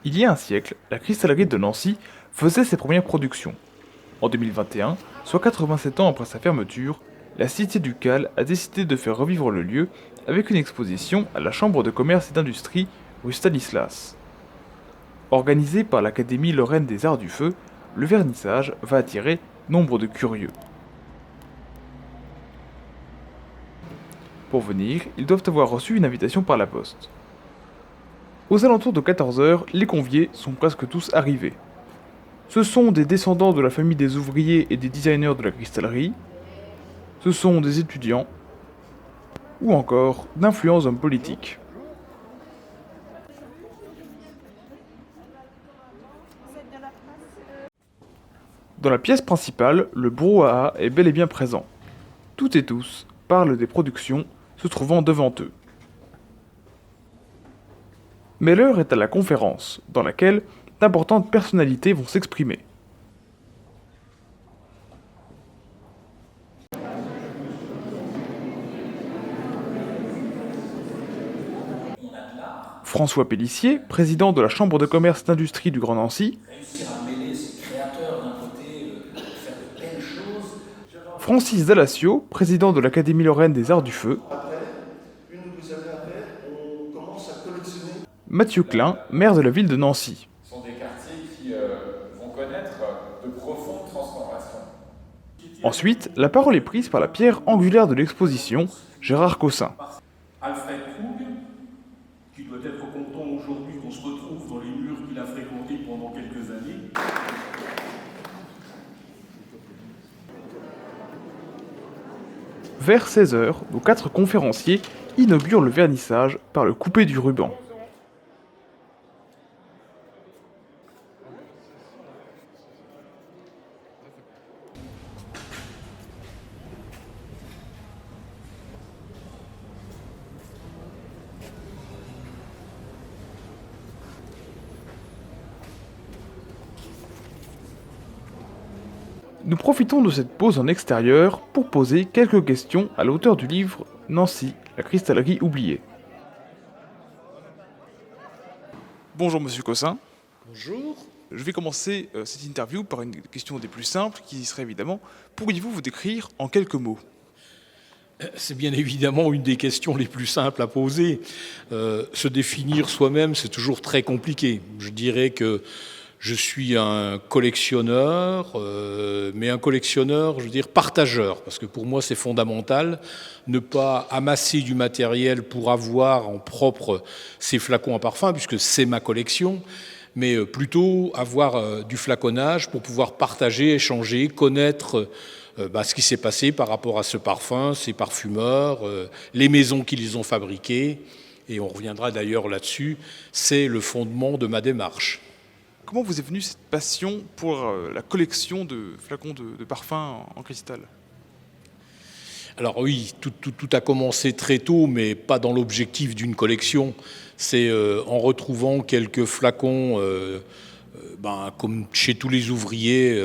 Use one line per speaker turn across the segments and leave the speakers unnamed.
Il y a un siècle, la cristallerie de Nancy faisait ses premières productions. En 2021, soit 87 ans après sa fermeture, la Cité du Cal a décidé de faire revivre le lieu avec une exposition à la Chambre de commerce et d'industrie rue Stanislas. Organisé par l'Académie Lorraine des Arts du Feu, le vernissage va attirer nombre de curieux. Pour venir, ils doivent avoir reçu une invitation par la poste. Aux alentours de 14 heures, les conviés sont presque tous arrivés. Ce sont des descendants de la famille des ouvriers et des designers de la cristallerie, ce sont des étudiants, ou encore d'influents hommes politiques. Dans la pièce principale, le brouhaha est bel et bien présent. Toutes et tous parlent des productions se trouvant devant eux. Mais l'heure est à la conférence, dans laquelle d'importantes personnalités vont s'exprimer. François Pélissier, président de la Chambre de commerce d'industrie du Grand Nancy, Francis Dallacio, président de l'Académie Lorraine des Arts du Feu, Mathieu Klein, maire de la ville de Nancy.
Ce sont des quartiers qui vont connaître de profondes transformations.
Ensuite, la parole est prise par la pierre angulaire de l'exposition, Gérard Cossin.
Alfred Krug, qui doit être content aujourd'hui qu'on se retrouve dans les murs qu'il a fréquentés pendant quelques années.
Vers 16 heures, nos 4 conférenciers inaugurent le vernissage par le coupé du ruban. Nous profitons de cette pause en extérieur pour poser quelques questions à l'auteur du livre Nancy, la cristallerie oubliée. Bonjour Monsieur Cossin.
Bonjour.
Je vais commencer cette interview par une question des plus simples qui serait évidemment, pourriez-vous vous décrire en quelques mots?
C'est bien évidemment une des questions les plus simples à poser. Se définir soi-même, c'est toujours très compliqué. Je dirais que je suis un collectionneur, mais un collectionneur, je veux dire, partageur, parce que pour moi c'est fondamental, ne pas amasser du matériel pour avoir en propre ces flacons à parfum, puisque c'est ma collection, mais plutôt avoir du flaconnage pour pouvoir partager, échanger, connaître ce qui s'est passé par rapport à ce parfum, ces parfumeurs, les maisons qui les ont fabriqués, et on reviendra d'ailleurs là-dessus, c'est le fondement de ma démarche.
Comment vous est venue cette passion pour la collection de flacons de parfum en cristal?
Alors oui, tout a commencé très tôt, mais pas dans l'objectif d'une collection. C'est en retrouvant quelques flacons, comme chez tous les ouvriers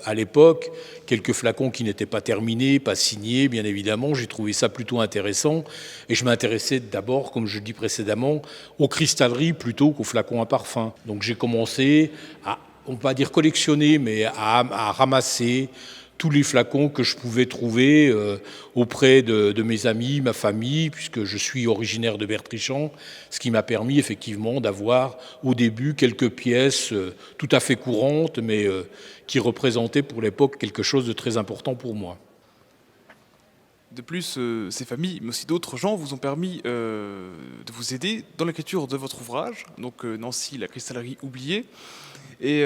à l'époque, quelques flacons qui n'étaient pas terminés, pas signés, bien évidemment. J'ai trouvé ça plutôt intéressant. Et je m'intéressais d'abord, comme je le dis précédemment, aux cristalleries plutôt qu'aux flacons à parfum. Donc j'ai commencé à, on va dire collectionner, mais à ramasser tous les flacons que je pouvais trouver auprès de mes amis, ma famille, puisque je suis originaire de Bertrichamp, ce qui m'a permis effectivement d'avoir au début quelques pièces tout à fait courantes, mais qui représentaient pour l'époque quelque chose de très important pour moi.
De plus, ces familles, mais aussi d'autres gens, vous ont permis de vous aider dans l'écriture de votre ouvrage, donc Nancy, la cristallerie oubliée. Et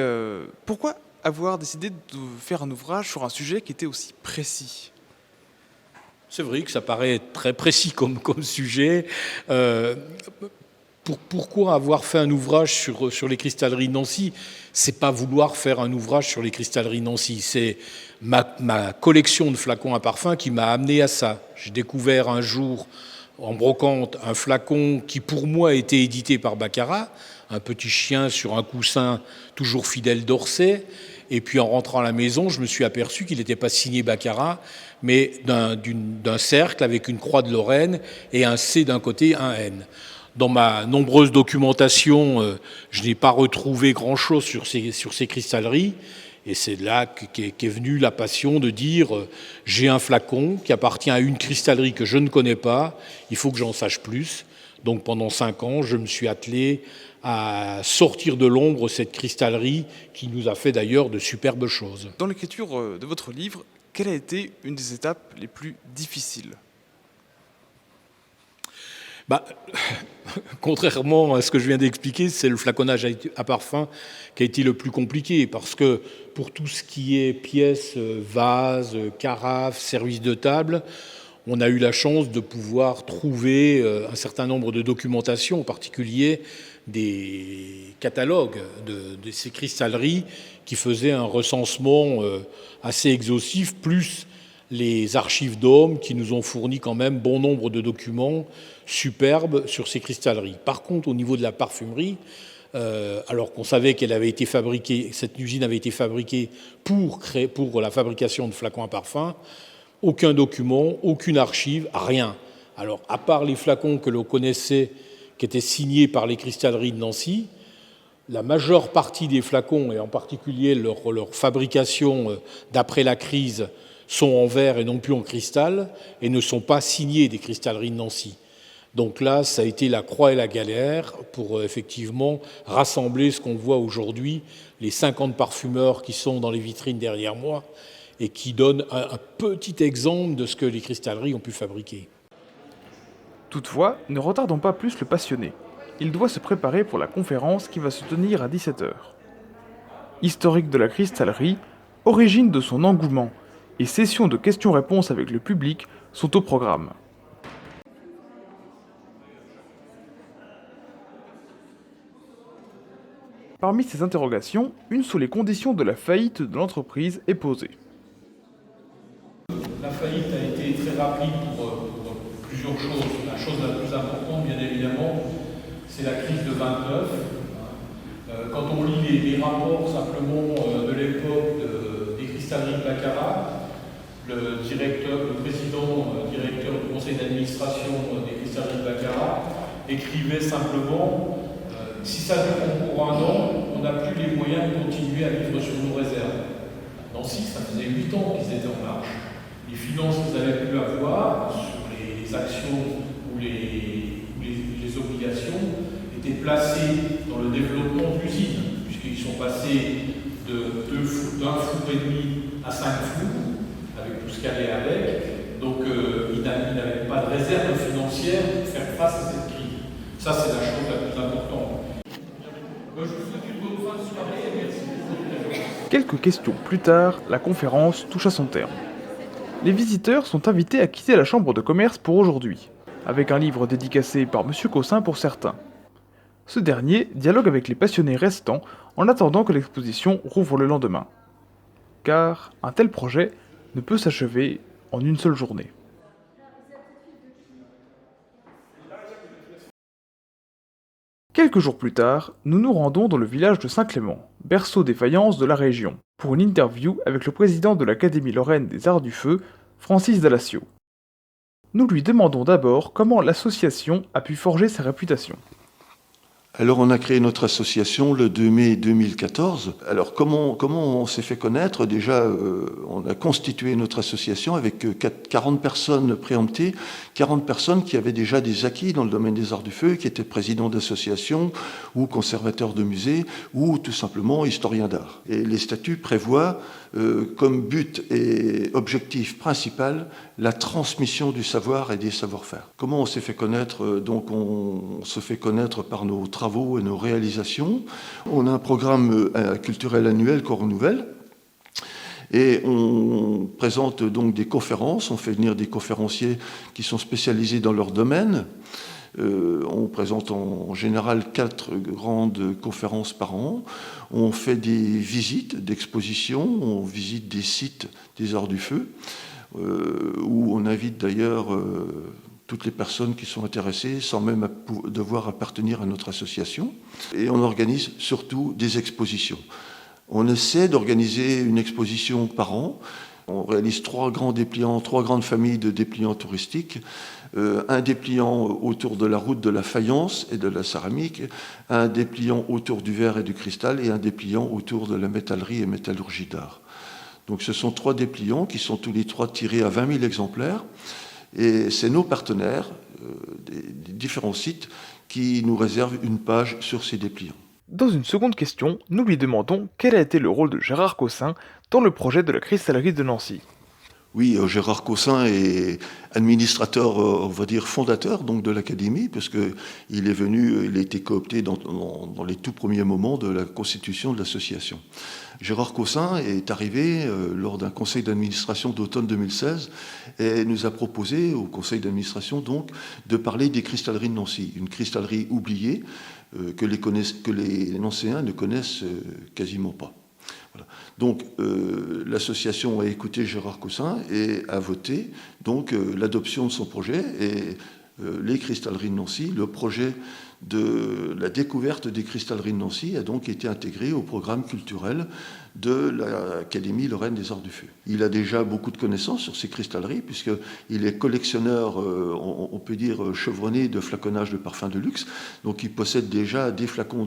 pourquoi avoir décidé de faire un ouvrage sur un sujet qui était aussi précis?
C'est vrai que ça paraît très précis comme sujet. Pourquoi avoir fait un ouvrage sur les cristalleries de Nancy? C'est pas vouloir faire un ouvrage sur les cristalleries de Nancy, c'est ma collection de flacons à parfum qui m'a amené à ça. J'ai découvert un jour en brocante un flacon qui pour moi était édité par Baccarat, un petit chien sur un coussin toujours fidèle d'Orsay. Et puis en rentrant à la maison, je me suis aperçu qu'il n'était pas signé Baccarat, mais d'un cercle avec une croix de Lorraine et un C d'un côté, un N. Dans ma nombreuse documentation, je n'ai pas retrouvé grand-chose sur ces cristalleries. Et c'est là qu'est venue la passion de dire j'ai un flacon qui appartient à une cristallerie que je ne connais pas, il faut que j'en sache plus. Donc pendant 5 ans, je me suis attelé à sortir de l'ombre cette cristallerie qui nous a fait d'ailleurs de superbes choses.
Dans l'écriture de votre livre, quelle a été une des étapes les plus difficiles ?
Contrairement à ce que je viens d'expliquer, c'est le flaconnage à parfum qui a été le plus compliqué, parce que pour tout ce qui est pièces, vases, carafes, services de table, on a eu la chance de pouvoir trouver un certain nombre de documentations, en particulier des catalogues de ces cristalleries qui faisaient un recensement assez exhaustif, plus les archives d'Homme qui nous ont fourni quand même bon nombre de documents superbes sur ces cristalleries. Par contre, au niveau de la parfumerie, alors qu'on savait qu'elle avait été fabriquée, cette usine avait été fabriquée pour la fabrication de flacons à parfum, aucun document, aucune archive, rien. Alors, à part les flacons que l'on connaissait, qui étaient signés par les cristalleries de Nancy, la majeure partie des flacons, et en particulier leur fabrication d'après la crise, sont en verre et non plus en cristal, et ne sont pas signés des cristalleries de Nancy. Donc là, ça a été la croix et la galère pour effectivement rassembler ce qu'on voit aujourd'hui, les 50 parfumeurs qui sont dans les vitrines derrière moi, et qui donnent un petit exemple de ce que les cristalleries ont pu fabriquer.
Toutefois, ne retardons pas plus le passionné. Il doit se préparer pour la conférence qui va se tenir à 17h. Historique de la cristallerie, origine de son engouement et session de questions-réponses avec le public sont au programme. Parmi ces interrogations, une sur les conditions de la faillite de l'entreprise est posée.
La faillite a été très rapide pour plusieurs choses. La chose la plus importante, bien évidemment, c'est la crise de 29. Quand on lit les rapports simplement de l'époque des cristalleries de Baccarat, le président directeur du conseil d'administration des cristalleries de Baccarat écrivait simplement si ça dure pour 1 an, on n'a plus les moyens de continuer à vivre sur nos réserves. Nancy, ça faisait 8 ans qu'ils étaient en marche. Les finances qu'ils avaient pu avoir sur les actions ou les obligations étaient placées dans le développement de l'usine, puisqu'ils sont passés d'un four et demi à 5 fours, avec tout ce qu'il y avait avec. Donc ils n'avaient pas de réserve financière pour faire face à cette crise. Ça, c'est la chose la plus importante. Je vous souhaite une bonne fin de soirée et merci.
Quelques questions plus tard, la conférence touche à son terme. Les visiteurs sont invités à quitter la chambre de commerce pour aujourd'hui, avec un livre dédicacé par M. Caussin pour certains. Ce dernier dialogue avec les passionnés restants en attendant que l'exposition rouvre le lendemain. Car un tel projet ne peut s'achever en une seule journée. Quelques jours plus tard, nous nous rendons dans le village de Saint-Clément, berceau des faïences de la région, pour une interview avec le président de l'Académie lorraine des Arts du Feu, Francis Dallacio. Nous lui demandons d'abord comment l'association a pu forger sa réputation.
Alors on a créé notre association le 2 mai 2014. Alors comment on s'est fait connaître ? Déjà, on a constitué notre association avec 40 personnes préemptées, 40 personnes qui avaient déjà des acquis dans le domaine des arts du feu, qui étaient présidents d'associations ou conservateurs de musées ou tout simplement historiens d'art. Et les statuts prévoient comme but et objectif principal la transmission du savoir et des savoir-faire. Comment on s'est fait connaître ? Donc on se fait connaître par nos travaux et nos réalisations. On a un programme culturel annuel qu'on renouvelle. Et on présente donc des conférences, on fait venir des conférenciers qui sont spécialisés dans leur domaine. On présente en général 4 grandes conférences par an. On fait des visites d'expositions, on visite des sites des arts du feu, où on invite d'ailleurs toutes les personnes qui sont intéressées, sans même devoir appartenir à notre association. Et on organise surtout des expositions. On essaie d'organiser une exposition par an. On réalise 3 grands dépliants, 3 grandes familles de dépliants touristiques. Un dépliant autour de la route de la faïence et de la céramique, un dépliant autour du verre et du cristal et un dépliant autour de la métallerie et métallurgie d'art. Donc ce sont 3 dépliants qui sont tous les 3 tirés à 20 000 exemplaires. Et c'est nos partenaires des différents sites qui nous réservent une page sur ces dépliants.
Dans une seconde question, nous lui demandons quel a été le rôle de Gérard Caussin dans le projet de la cristallerie de Nancy.
Oui, Gérard Caussin est administrateur, on va dire fondateur donc de l'académie, parce que il a été coopté dans les tout premiers moments de la constitution de l'association. Gérard Caussin est arrivé lors d'un conseil d'administration d'automne 2016 et nous a proposé au conseil d'administration donc de parler des cristalleries de Nancy, une cristallerie oubliée que les Nancéens ne connaissent quasiment pas. Voilà. Donc l'association a écouté Gérard Caussin et a voté donc l'adoption de son projet et les cristalleries de Nancy. Le projet de la découverte des cristalleries de Nancy a donc été intégré au programme culturel de l'Académie Lorraine des Arts du Feu. Il a déjà beaucoup de connaissances sur ces cristalleries puisqu'il est collectionneur, on peut dire, chevronné de flaconnage de parfums de luxe. Donc il possède déjà des flacons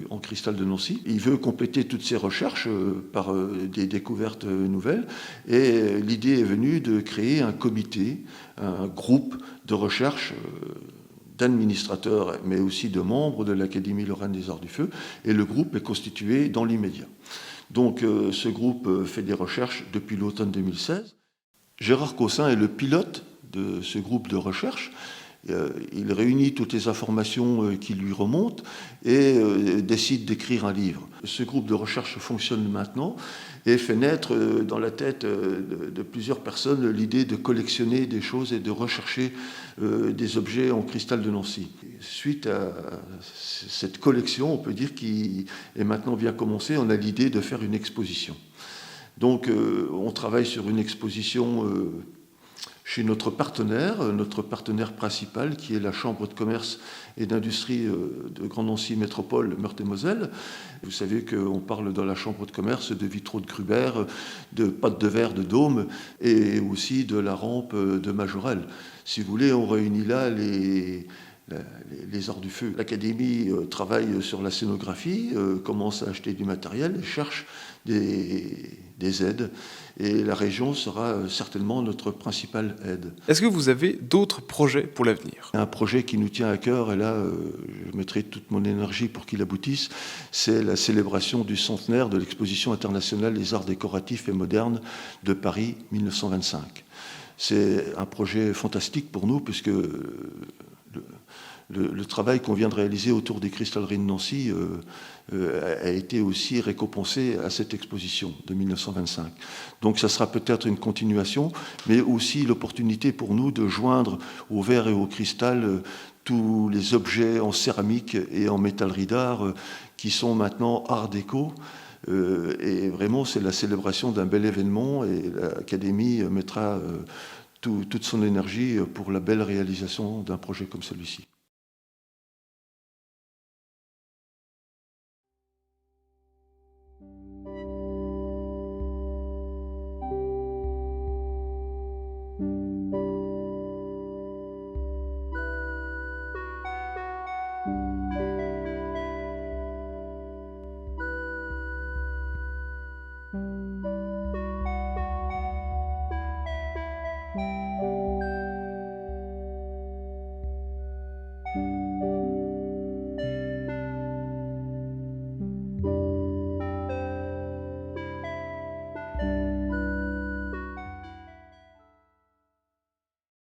en cristal de Nancy. Il veut compléter toutes ses recherches par des découvertes nouvelles. Et l'idée est venue de créer un comité, un groupe de recherche d'administrateurs, mais aussi de membres de l'Académie Lorraine des Arts du Feu. Et le groupe est constitué dans l'immédiat. Donc ce groupe fait des recherches depuis l'automne 2016. Gérard Caussin est le pilote de ce groupe de recherche. Il réunit toutes les informations qui lui remontent et décide d'écrire un livre. Ce groupe de recherche fonctionne maintenant et fait naître dans la tête de plusieurs personnes l'idée de collectionner des choses et de rechercher des objets en cristal de Nancy. Suite à cette collection, on peut dire qui est maintenant bien commencée, on a l'idée de faire une exposition. Donc on travaille sur une exposition chez notre partenaire principal, qui est la Chambre de commerce et d'industrie de Grand Nancy Métropole, Meurthe-et-Moselle. Vous savez qu'on parle dans la Chambre de commerce de vitraux de Gruber, de pâtes de verre de Dôme et aussi de la rampe de Majorelle. Si vous voulez, on réunit là les arts du feu. L'Académie travaille sur la scénographie, commence à acheter du matériel et cherche des aides. Et la région sera certainement notre principale aide.
Est-ce que vous avez d'autres projets pour l'avenir ?
Un projet qui nous tient à cœur, et là je mettrai toute mon énergie pour qu'il aboutisse, c'est la célébration du centenaire de l'exposition internationale des arts décoratifs et modernes de Paris 1925. C'est un projet fantastique pour nous puisque le travail qu'on vient de réaliser autour des cristalleries de Nancy a été aussi récompensé à cette exposition de 1925. Donc ça sera peut-être une continuation, mais aussi l'opportunité pour nous de joindre au verre et au cristal tous les objets en céramique et en métallerie d'art qui sont maintenant art déco. Et vraiment, c'est la célébration d'un bel événement et l'Académie mettra toute son énergie pour la belle réalisation d'un projet comme celui-ci.